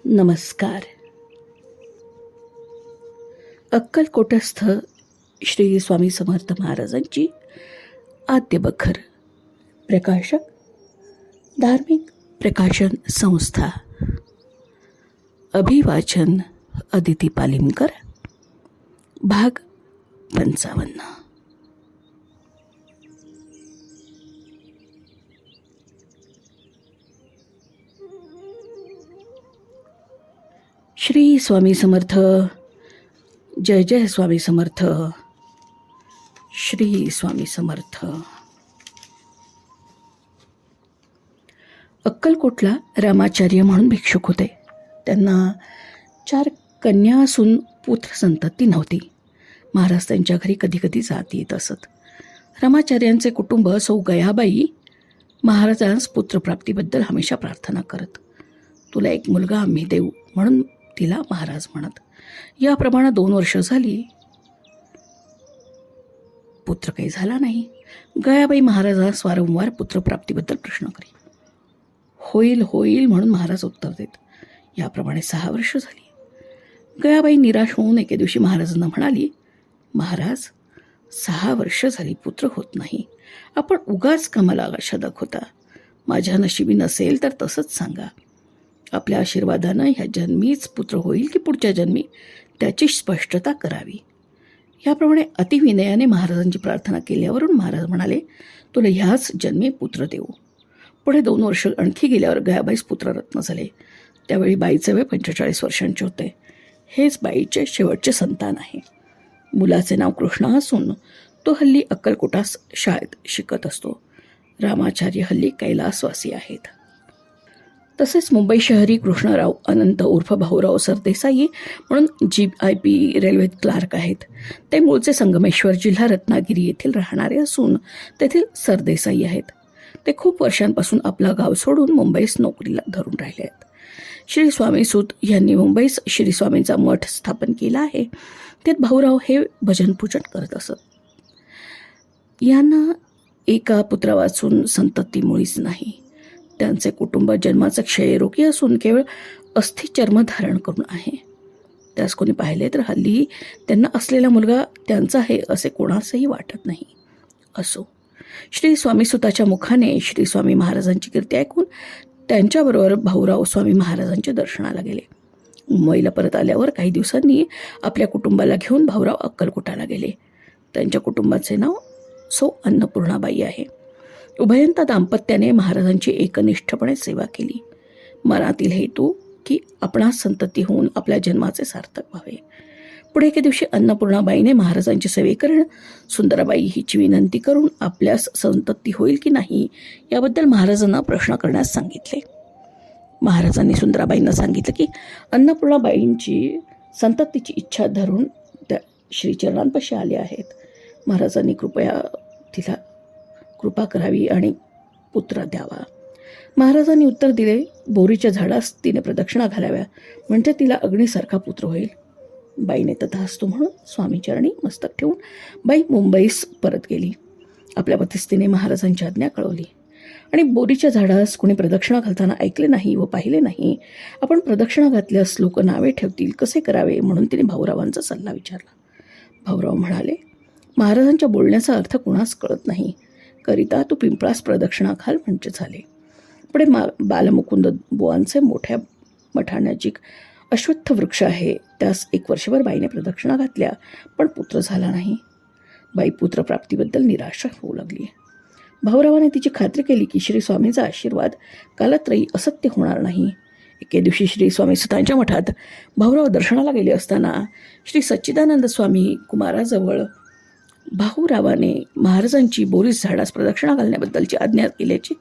नमस्कार. अक्कलकोटस्थ श्री स्वामी समर्थ महाराजांची आद्य बखर. प्रकाशक धार्मिक प्रकाशन संस्था. अभिवाचन अदिती पालिमकर. भाग 55. श्री स्वामी समर्थ. जय जय स्वामी समर्थ. श्री स्वामी समर्थ. अक्कलकोटला रामाचार्य म्हणून भिक्षुक होते. त्यांना 4 कन्या असून पुत्र संतती नव्हती. महाराज त्यांच्या घरी कधी कधी जात येत असत. रामाचार्यांचे कुटुंब सौ गयाबाई महाराजांस पुत्रप्राप्तीबद्दल हमेशा प्रार्थना करत. तुला एक मुलगा आम्ही देऊ म्हणून तिला महाराज म्हणत. याप्रमाणे 2 वर्ष झाली. पुत्र काही झाला नाही. गयाबाई महाराजास वारंवार पुत्रप्राप्तीबद्दल प्रश्न करी. होईल होईल म्हणून महाराज उत्तर देत. याप्रमाणे 6 वर्ष झाली. गयाबाई निराश होऊन एके दिवशी महाराजांना म्हणाली, महाराज, 6 वर्ष झाली पुत्र होत नाही. आपण उगाच का मला शदक होता. माझ्या नशिबी नसेल तर तसंच सांगा. आपल्या आशीर्वादानं ह्या जन्मीच पुत्र होईल की पुढच्या जन्मी, त्याची स्पष्टता करावी. याप्रमाणे अतिविनयाने महाराजांची प्रार्थना केल्यावरून महाराज म्हणाले, तुला ह्याच जन्मी पुत्र देऊ. पुढे 2 वर्ष आणखी गेल्यावर गयाबाईस पुत्ररत्न झाले. त्यावेळी बाईचे वय 45 वर्षांचे होते. हेच बाईचे शेवटचे संतान आहे. मुलाचे नाव कृष्ण असून तो हल्ली अक्कलकोटास शाळेत शिकत असतो. रामाचार्य हल्ली कैलासवासी आहेत. तसेच मुंबई शहरी कृष्णराव अनंत उर्फ भाऊराव सरदेसाई म्हणून GIP रेल्वेत क्लार्क आहेत. ते मूळचे संगमेश्वर जिल्हा रत्नागिरी येथील राहणारे असून तेथील सरदेसाई आहेत. ते खूप वर्षांपासून आपलं गाव सोडून मुंबईस नोकरीला धरून राहिले आहेत. श्री स्वामी सूत यांनी मुंबईस श्री स्वामींचा मठ स्थापन केला आहे. त्यात भाऊराव हे भजनपूजन करत असत. यांना एका पुत्रा वाचून संतती मुळीच नाही. त्यांचे कुटुंब जन्माचं क्षयरोगी असून केवळ अस्थिचर्म धारण करून आहे. त्यास कोणी पाहिले तर हल्ली त्यांना असलेला मुलगा त्यांचा आहे असे कोणासही वाटत नाही. असो, श्री स्वामीसुताच्या मुखाने श्री स्वामी महाराजांची कीर्ती ऐकून त्यांच्याबरोबर भाऊराव स्वामी महाराजांच्या दर्शनाला गेले. मुंबईला परत आल्यावर काही दिवसांनी आपल्या कुटुंबाला घेऊन भाऊराव अक्कलकोटाला गेले. त्यांच्या कुटुंबाचे नाव सौ अन्नपूर्णाबाई आहे. उभयंता दाम्पत्याने महाराजांची एकनिष्ठपणे सेवा केली. मनातील हेतू की आपणास संतती होऊन आपल्या जन्माचे सार्थक व्हावे. पुढे एके दिवशी अन्नपूर्णाबाईने महाराजांची सेवेकरण सुंदराबाई हिची विनंती करून आपल्यास संतती होईल की नाही याबद्दल महाराजांना प्रश्न करण्यास सांगितले. महाराजांनी सुंदराबाईंना सांगितलं की अन्नपूर्णाबाईंची संततीची इच्छा धरून त्या श्रीचरणांपाशी आले आहेत. महाराजांनी कृपया तिला कृपा करावी आणि पुत्र द्यावा. महाराजांनी उत्तर दिले, बोरीच्या झाडास तिने प्रदक्षिणा घालाव्या म्हणजे तिला अग्नीसारखा पुत्र होईल. बाईने तथास्तु म्हणून स्वामीचरणी मस्तक ठेवून बाई मुंबईस परत गेली. आपल्या पतीस तिने महाराजांची आज्ञा कळवली आणि बोरीच्या झाडास कोणी प्रदक्षिणा घालताना ऐकले नाही व पाहिले नाही. आपण प्रदक्षिणा घातल्यास लोक नावे ठेवतील, कसे करावे म्हणून तिने भाऊरावांचा सल्ला विचारला. भाऊराव म्हणाले, महाराजांच्या बोलण्याचा अर्थ कुणास कळत नाही. करिता तू पिंपळास प्रदक्षिणा घाल म्हणजे झाले. पुढे बालमुकुंद बुवांचे मोठ्या मठानजीक अश्वत्थ वृक्ष आहे. त्यास 1 वर्षभर बाईने प्रदक्षिणा घातल्या पण पुत्र झाला नाही. बाई पुत्रप्राप्तीबद्दल निराश होऊ लागली. भाऊरावाने तिची खात्री केली की श्री स्वामींचा आशीर्वाद कालत्रयी असत्य होणार नाही. एके दिवशी श्री स्वामी सुतांच्या मठात भाऊराव दर्शनाला गेले असताना श्री सच्चिदानंद स्वामी कुमाराजवळ भाऊरावाने महाराजांची बोरीस झाडास प्रदक्षिणा घालण्याबद्दलची आज्ञा केल्याची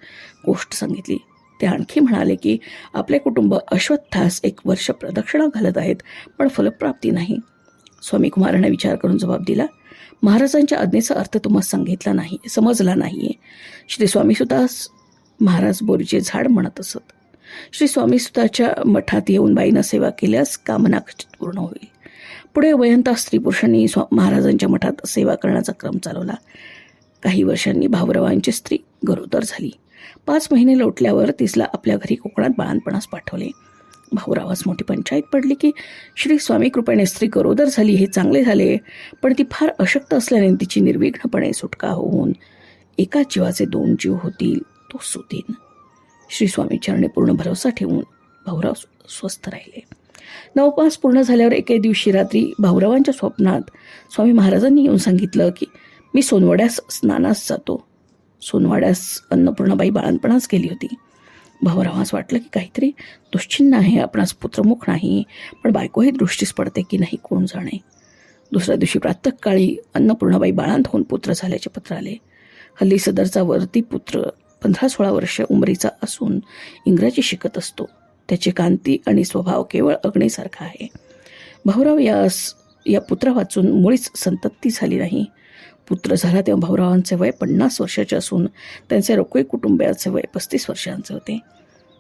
गोष्ट सांगितली. ते आणखी म्हणाले की आपले कुटुंब अश्वत्थास 1 वर्ष प्रदक्षिणा घालत आहेत पण फलप्राप्ती नाही. स्वामी कुमाराने विचार करून जबाब दिला, महाराजांच्या आज्ञेचा अर्थ तुम्हाला समजला नाहीये. श्री स्वामीसुतास महाराज बोरीचे झाड म्हणत असत. श्री स्वामीसुताच्या मठात येऊन बाईनं सेवा केल्यास कामना पूर्ण होईल. पुढे उभयंता स्त्री पुरुषांनी महाराजांच्या मठात सेवा करण्याचा क्रम चालवला. काही वर्षांनी भाऊरावांची स्त्री गरोदर झाली. 5 महिने लोटल्यावर तिसला आपल्या घरी कोकणात बाळणपणास पाठवले. भाऊरावास मोठी पंचायत पडली की श्री स्वामी कृपेने स्त्री गरोदर झाली हे चांगले झाले, पण ती फार अशक्त असल्याने तिची निर्विघ्नपणे सुटका होऊन एका जीवाचे 2 जीव होतील तो सुदीन. श्री स्वामी चरणी पूर्ण भरोसा ठेवून भाऊराव स्वस्थ राहिले. नवपास पूर्ण झाल्यावर एके दिवशी रात्री भाऊरावांच्या स्वप्नात स्वामी महाराजांनी येऊन सांगितलं की मी सोनवाड्यास स्नानास जातो. सोनवाड्यास अन्नपूर्णाबाई बाळणपणास गेली होती. भाऊरावास वाटलं की काहीतरी दुश्चिन्ह आहे, आपणास पुत्रमुख नाही, पण बायकोही दृष्टीस पडते की नाही कोण जाणे. दुसऱ्या दिवशी प्रातःकाळी अन्नपूर्णाबाई बाळांत होऊन पुत्र झाल्याचे पत्र आले. हल्ली सदरचा वर्ती पुत्र 15-16 वर्ष उमरीचा असून इंग्रजी शिकत असतो. त्याची कांती आणि स्वभाव केवळ अग्नीसारखा आहे. भाऊराव या पुत्रा वाचून मुळीच संतती झाली नाही. पुत्र झाला तेव्हा भाऊरावांचे वय 50 वर्षाचे असून त्यांचे रोकई कुटुंबियाचे वय 35 वर्षांचे होते.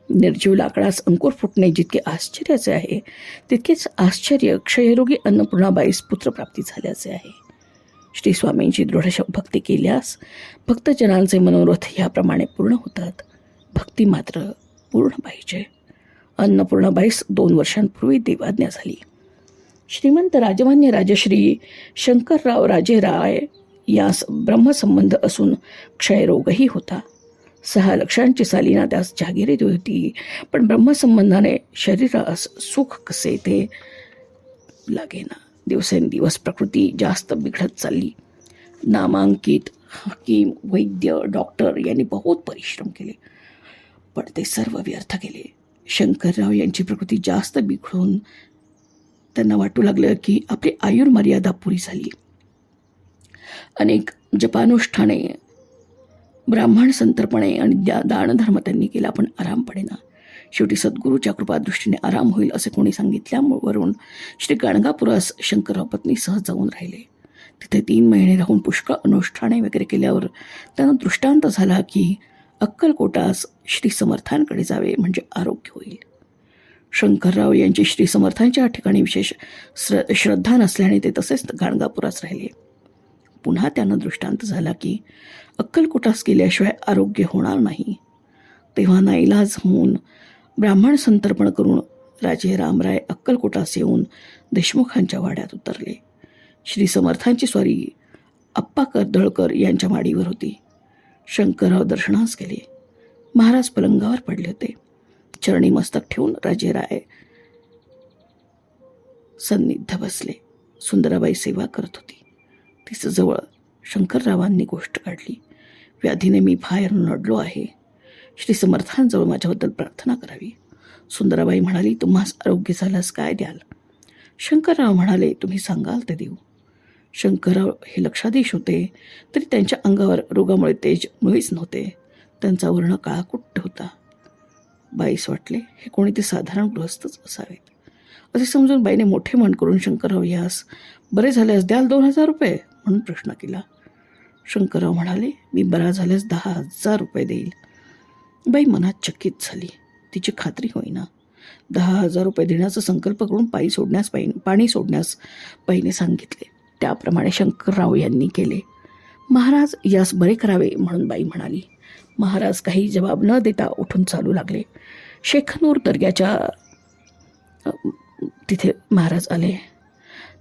निर्जीव लाकडास अंकुर फुटणे जितके आश्चर्याचे आहे, तितकेच आश्चर्य क्षयरोगी अन्नपूर्णाबाईस पुत्रप्राप्ती झाल्याचे आहे. श्री स्वामींची दृढ भक्ती केल्यास भक्तजनांचे मनोरथ ह्याप्रमाणे पूर्ण होतात. भक्ती मात्र पूर्ण पाहिजे. अन्नपूर्णाबाईस 2 वर्षांपूर्वी देवाज्ञा झाली. श्रीमंत राजमान्य राजश्री शंकरराव राजे राय यास ब्रह्मसंबंध असून क्षयरोगही होता. 6 लक्षांची सालिना त्यास जहागिरी होती, पण ब्रह्मसंबंधाने शरीरास सुख कसे ते लागेना. दिवसेंदिवस प्रकृती जास्त बिघडत चालली. नामांकित हकीम, वैद्य, डॉक्टर यांनी बहुत परिश्रम केले, पण ते सर्व व्यर्थ गेले. शंकरराव यांची प्रकृती जास्त बिघडून त्यांना वाटू लागलं की आपली आयुर्मर्यादा पुरी झाली. अनेक जपानुष्ठाने, ब्राह्मण संतर्पणे आणि दानधर्म त्यांनी केला, पण आराम पडेना. शेवटी सद्गुरूच्या कृपादृष्टीने आराम होईल असे कोणी सांगितल्यावरून श्री गाणगापुरास शंकरराव पत्नीसह जाऊन राहिले. तिथे 3 महिने राहून पुष्कळ अनुष्ठाने वगैरे केल्यावर त्यांना दृष्टांत झाला की अक्कलकोटास श्री समर्थांकडे जावे, म्हणजे आरोग्य होईल. शंकरराव यांची श्री समर्थांच्या ठिकाणी विशेष श्रद्धा नसल्याने ते तसेच गाणगापुरास राहिले. पुन्हा त्यांना दृष्टांत झाला की अक्कलकोटास गेल्याशिवाय आरोग्य होणार नाही. तेव्हा नाईलाज होऊन ब्राह्मण संतर्पण करून राजे रामराय अक्कलकोटास येऊन देशमुखांच्या वाड्यात उतरले. श्री समर्थांची स्वारी आप्पा कर्दळकर यांच्या माडीवर होती. शंकरराव दर्शनास गेले. महाराज पलंगावर पडले होते. चरणी मस्तक ठेवून राजेराय सन्निध बसले. सुंदराबाई सेवा करत होती. तिचं जवळ शंकररावांनी गोष्ट काढली. व्याधीने मी बाहेर नडलो आहे. श्री समर्थांजवळ माझ्याबद्दल प्रार्थना करावी. सुंदराबाई म्हणाली, तुम्हास आरोग्य झाल्यास काय द्याल? शंकरराव म्हणाले, तुम्ही सांगाल ते देऊ. शंकरराव हे लक्षाधीश होते, तरी त्यांच्या अंगावर रोगामुळे तेज मुळीच नव्हते. त्यांचा वर्ण काळाकुट्ट होता. बाईस वाटले हे कोणी ते साधारण गृहस्थच असावेत. असे समजून बाईने मोठे मन करून शंकरराव यास बरे झाल्यास द्याल 2,000 रुपये म्हणून प्रश्न केला. शंकरराव म्हणाले, मी बरा झाल्यास 10,000 रुपये देईल. बाई मनात चकित झाली. तिची खात्री होईना. 10,000 रुपये देण्याचा संकल्प करून पाणी सोडण्यास बाईने सांगितले. त्याप्रमाणे शंकरराव यांनी केले. महाराज यास बरे करावे म्हणून बाई म्हणाली. महाराज काही जबाब न देता उठून चालू लागले. शेखनूर दर्ग्याच्या तिथे महाराज आले.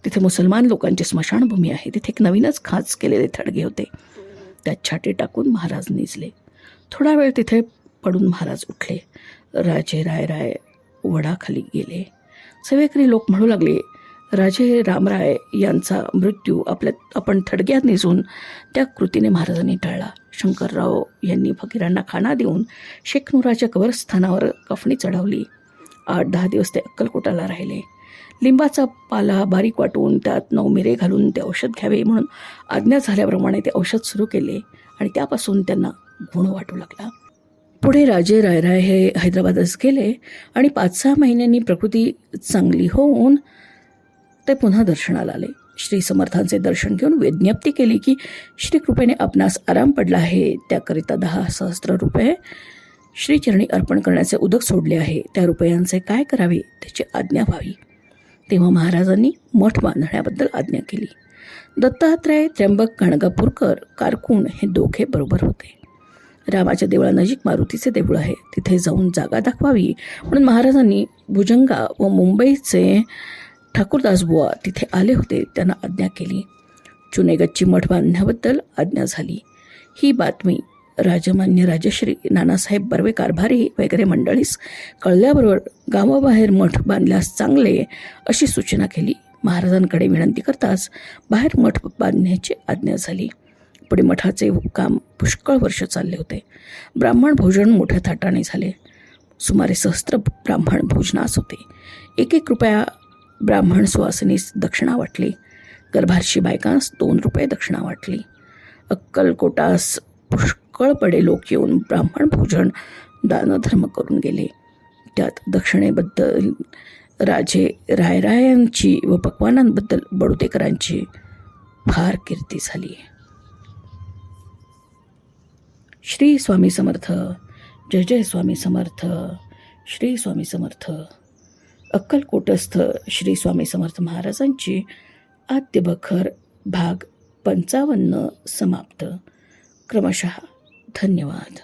तिथे मुसलमान लोकांची स्मशानभूमी आहे. तिथे एक नवीनच खाच केलेले थडगे होते. त्यात छाटे टाकून महाराज निजले. थोडा वेळ तिथे पडून महाराज उठले. राजे राय वडाखाली गेले. सेवेकरी लोक म्हणू लागले, राजे रामराय यांचा मृत्यू आपण थडग्यात निजून त्या कृतीने महाराजांनी टाळला. शंकरराव यांनी फकीरांना खाना देऊन शेखनुराच्या कबरस्थानावर कफणी चढवली. 8-10 दिवस ते अक्कलकोटाला राहिले. लिंबाचा पाला बारीक वाटून त्यात 9 मिरे घालून ते औषध घ्यावे म्हणून आज्ञा झाल्याप्रमाणे ते औषध सुरू केले आणि त्यापासून त्यांना गुण वाटू लागला. पुढे राजे रायराय हे हैदराबादस गेले आणि 5-6 महिन्यांनी प्रकृती चांगली होऊन ते पुन्हा दर्शनाला आले. श्री समर्थांचे दर्शन घेऊन विज्ञप्ती केली की श्रीकृपेने आपणास आराम पडला आहे. त्याकरिता 10,000 रुपये श्रीचरणी अर्पण करण्याचे उदक सोडले आहे. त्या रुपयांचे काय करावे त्याची आज्ञा व्हावी. तेव्हा महाराजांनी मठ बांधण्याबद्दल आज्ञा केली. दत्तात्रय त्र्यंबक गाणगापूरकर कारकून हे दोघे बरोबर होते. रामाच्या देवळानजीक मारुतीचे देऊळ आहे, तिथे जाऊन जागा दाखवावी म्हणून महाराजांनी भुजंगा व मुंबईचे ठाकूरदास बुवा तिथे आले होते. त्यांना आज्ञा केली. चुनेगच्ची मठ बांधण्याबद्दल आज्ञा झाली. ही बातमी राजमान्य राजश्री नानासाहेब बर्वे कारभारी वगैरे मंडळीस कळल्याबरोबर गावाबाहेर मठ बांधल्यास चांगले अशी सूचना केली. महाराजांकडे विनंती करताच बाहेर मठ बांधण्याची आज्ञा झाली. पुढे मठाचे काम पुष्कळ वर्ष चालले होते. ब्राह्मण भोजन मोठ्या थाटाने झाले. सुमारे 1,000 ब्राह्मण भोजनास होते. 1 रुपया ब्राह्मण सुवासिनीस दक्षिणा वाटली. गर्भारशी बायकांस 2 रुपये दक्षिणा वाटली. अक्कलकोटास पुष्कळपणे लोक येऊन ब्राह्मण भोजन दानधर्म करून गेले. त्यात दक्षिणेबद्दल राजे रायरायांची व पक्वानांबद्दल बडोदेकरांची फार कीर्ती झाली. श्री स्वामी समर्थ. जय जय स्वामी समर्थ. श्री स्वामी समर्थ. अक्कलकोटस्थ श्री स्वामी समर्थ महाराजांची आद्य बखर भाग 55 समाप्त. क्रमशः. धन्यवाद.